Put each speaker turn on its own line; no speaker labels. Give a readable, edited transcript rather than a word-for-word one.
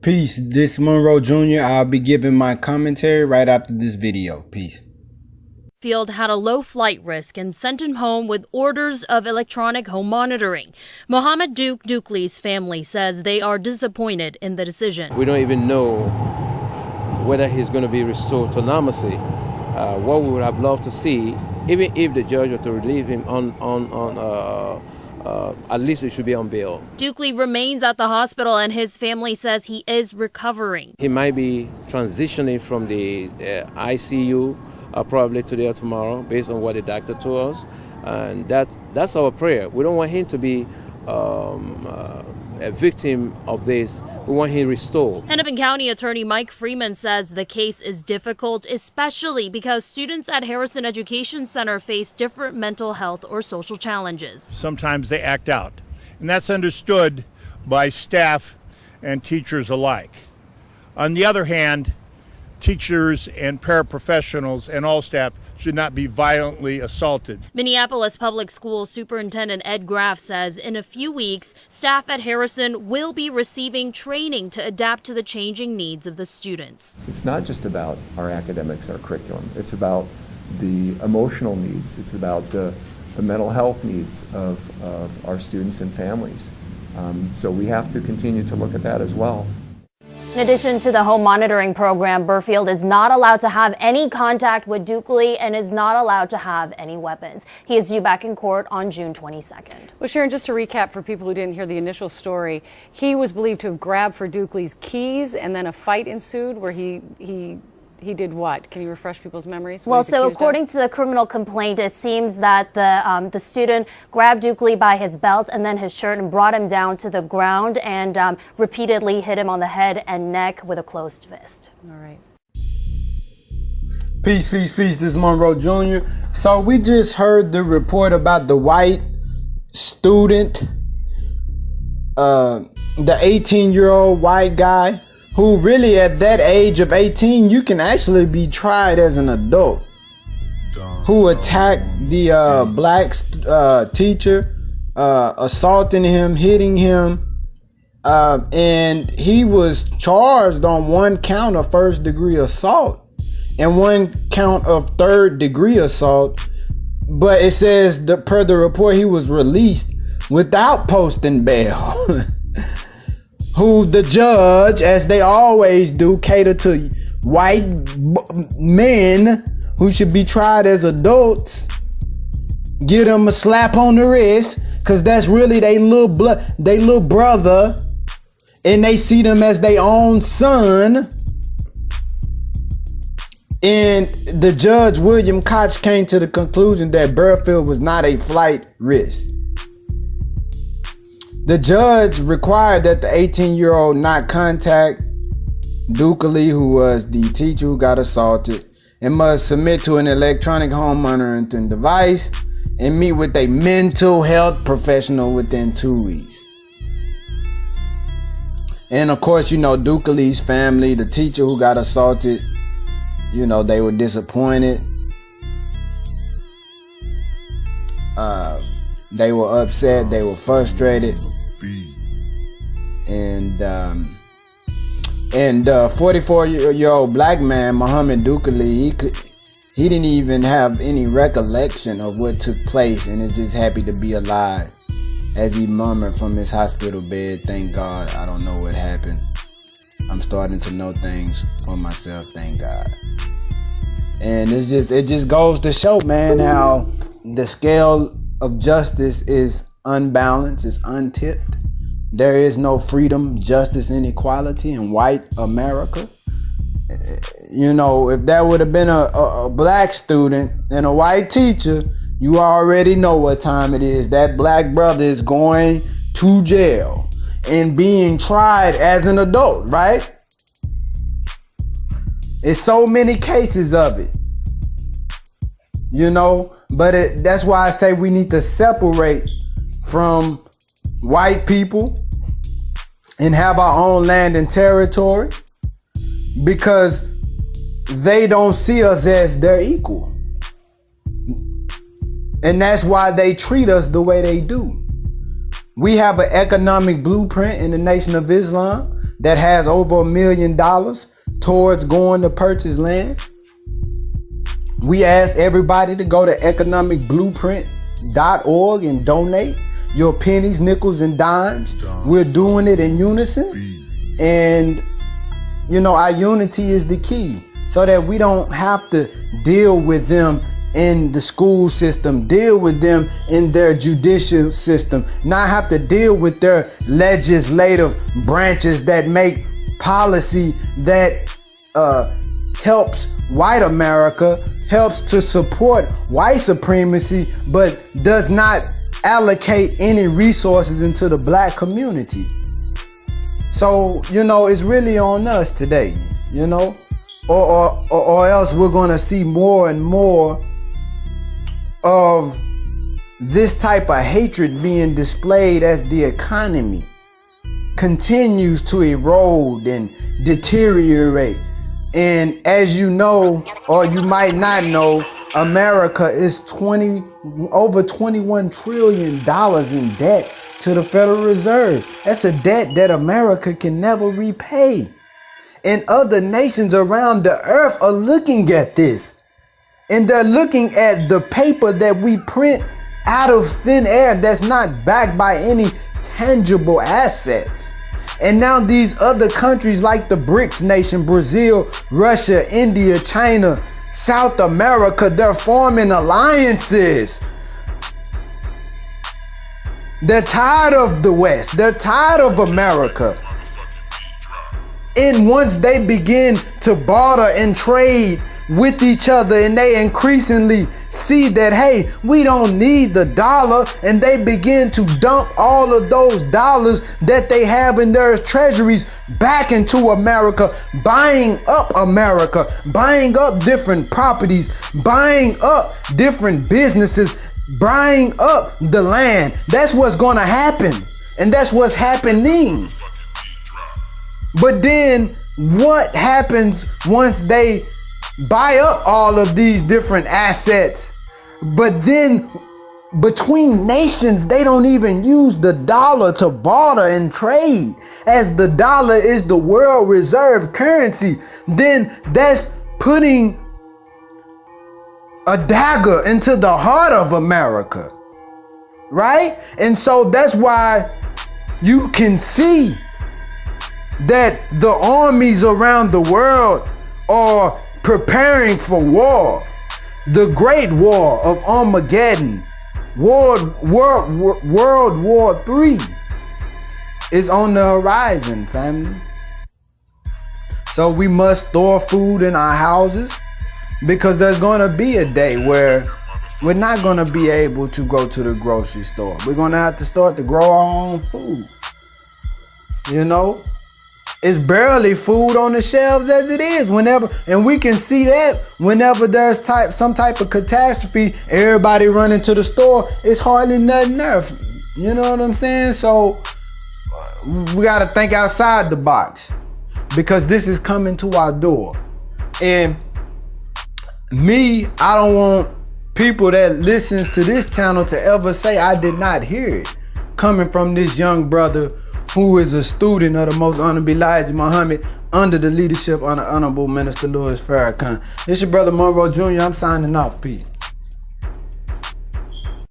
Peace. This Monroe Jr. I'll be giving my commentary right after this video. Peace.
Field had a low flight risk and sent him home with orders of electronic home monitoring. Mohammed Dukuly's family says they are disappointed in the decision.
We don't even know whether he's going to be restored to normalcy. What we would have loved to see, even if the judge were to relieve him at least it should be on bail.
Dukuly remains at the hospital and his family says he is recovering.
He might be transitioning from the ICU probably today or tomorrow based on what the doctor told us. And that's our prayer. We don't want him to be a victim of this. We want him restored.
Hennepin County Attorney Mike Freeman says the case is difficult, especially because students at Harrison Education Center face different mental health or social challenges.
Sometimes they act out, and that's understood by staff and teachers alike. On the other hand, teachers and paraprofessionals and all staff should not be violently assaulted.
Minneapolis Public Schools Superintendent Ed Graff says in a few weeks, staff at Harrison will be receiving training to adapt to the changing needs of the students.
It's not just about our academics, our curriculum. It's about the emotional needs. It's about the mental health needs of our students and families. So we have to continue to look at that as well.
In addition to the home monitoring program, Burfield is not allowed to have any contact with Dukuly and is not allowed to have any weapons. He is due back in court on June 22nd.
Well, Sharon, just to recap for people who didn't hear the initial story, he was believed to have grabbed for Dukuly's keys and then a fight ensued where he did what? Can you refresh people's memories?
Well, so according to the criminal complaint, it seems that the student grabbed Dukuly by his belt and then his shirt and brought him down to the ground and repeatedly hit him on the head and neck with a closed fist.
All right.
Peace, peace, peace. This is Monroe Jr. So we just heard the report about the white student, the 18-year-old white guy, who really at that age of 18, you can actually be tried as an adult, who attacked the black teacher, assaulting him, hitting him, and he was charged on one count of first-degree assault and one count of third-degree assault. But it says, per the report, he was released without posting bail. Who the judge, as they always do, cater to white men who should be tried as adults, give them a slap on the wrist, because that's really they little brother, and they see them as their own son. And the judge, William Koch, came to the conclusion that Burfield was not a flight risk. The judge required that the 18-year-old not contact Dukuly, who was the teacher who got assaulted, and must submit to an electronic home monitoring device and meet with a mental health professional within 2 weeks. And of course, you know, Dukuly's family, the teacher who got assaulted, you know, they were disappointed. They were upset, they were frustrated. And 44-year-old black man, Mohammed Dukuly, he didn't even have any recollection of what took place and is just happy to be alive. As he murmured from his hospital bed, "Thank God, I don't know what happened. I'm starting to know things for myself, thank God." And it just goes to show, man, how the scale of justice is unbalanced, it's untipped. There is no freedom, justice, and equality in white America. You know, if that would have been a black student and a white teacher, you already know what time it is. That black brother is going to jail and being tried as an adult, right? It's so many cases of it. You know, but that's why I say we need to separate from white people and have our own land and territory, because they don't see us as their equal. And that's why they treat us the way they do. We have an economic blueprint in the Nation of Islam that has over $1 million towards going to purchase land. We ask everybody to go to economicblueprint.org and donate your pennies, nickels, and dimes. We're doing it in unison. And, you know, our unity is the key, so that we don't have to deal with them in the school system, deal with them in their judicial system, not have to deal with their legislative branches that make policy that helps white America, helps to support white supremacy, but does not allocate any resources into the black community. So, you know, it's really on us today, you know, or else we're going to see more and more of this type of hatred being displayed as the economy continues to erode and deteriorate. And as you know, or you might not know, America is over $21 trillion in debt to the Federal Reserve. That's a debt that America can never repay. And other nations around the earth are looking at this. And they're looking at the paper that we print out of thin air that's not backed by any tangible assets. And now these other countries like the BRICS nation, Brazil, Russia, India, China, South America, they're forming alliances. They're tired of the West. They're tired of America. And once they begin to barter and trade with each other, and they increasingly see that, hey, we don't need the dollar, and they begin to dump all of those dollars that they have in their treasuries back into America, buying up different properties, buying up different businesses, buying up the land. That's what's going to happen, and that's what's happening. But then what happens once they buy up all of these different assets? But then between nations, they don't even use the dollar to barter and trade, as the dollar is the world reserve currency. Then that's putting a dagger into the heart of America, right? And so that's why you can see that the armies around the world are preparing for war. The Great War of Armageddon, World War III is on the horizon, family. So we must store food in our houses, because there's going to be a day where we're not going to be able to go to the grocery store. We're going to have to start to grow our own food. You know? It's barely food on the shelves as it is and we can see that whenever there's some type of catastrophe, everybody running to the store, it's hardly nothing there. You know what I'm saying? So we got to think outside the box, because this is coming to our door. And I don't want people that listens to this channel to ever say I did not hear it coming from this young brother who is a student of the Most Honorable Elijah Muhammad under the leadership of the Honorable Minister Louis Farrakhan. It's your brother Monroe Jr. I'm signing off. Peace.